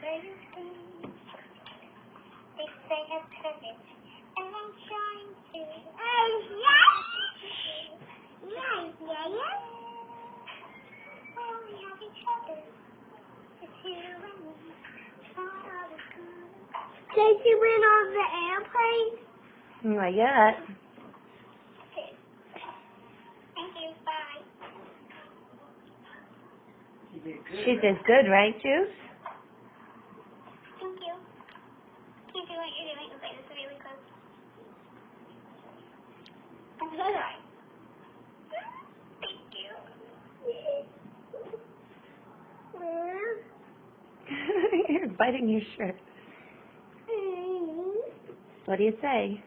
They say have courage, and I'm trying to. Oh, yes! Yes, yeah, yeah. Well, we have each other. It's you and me. All is good. Did you win on the airplane? Not yet. Okay. Thank you, bye. She did good, right, Juice? Thank you. Keep doing what you're doing. Okay, this is really close. I'm so sorry. Thank you. You're biting your shirt. What do you say?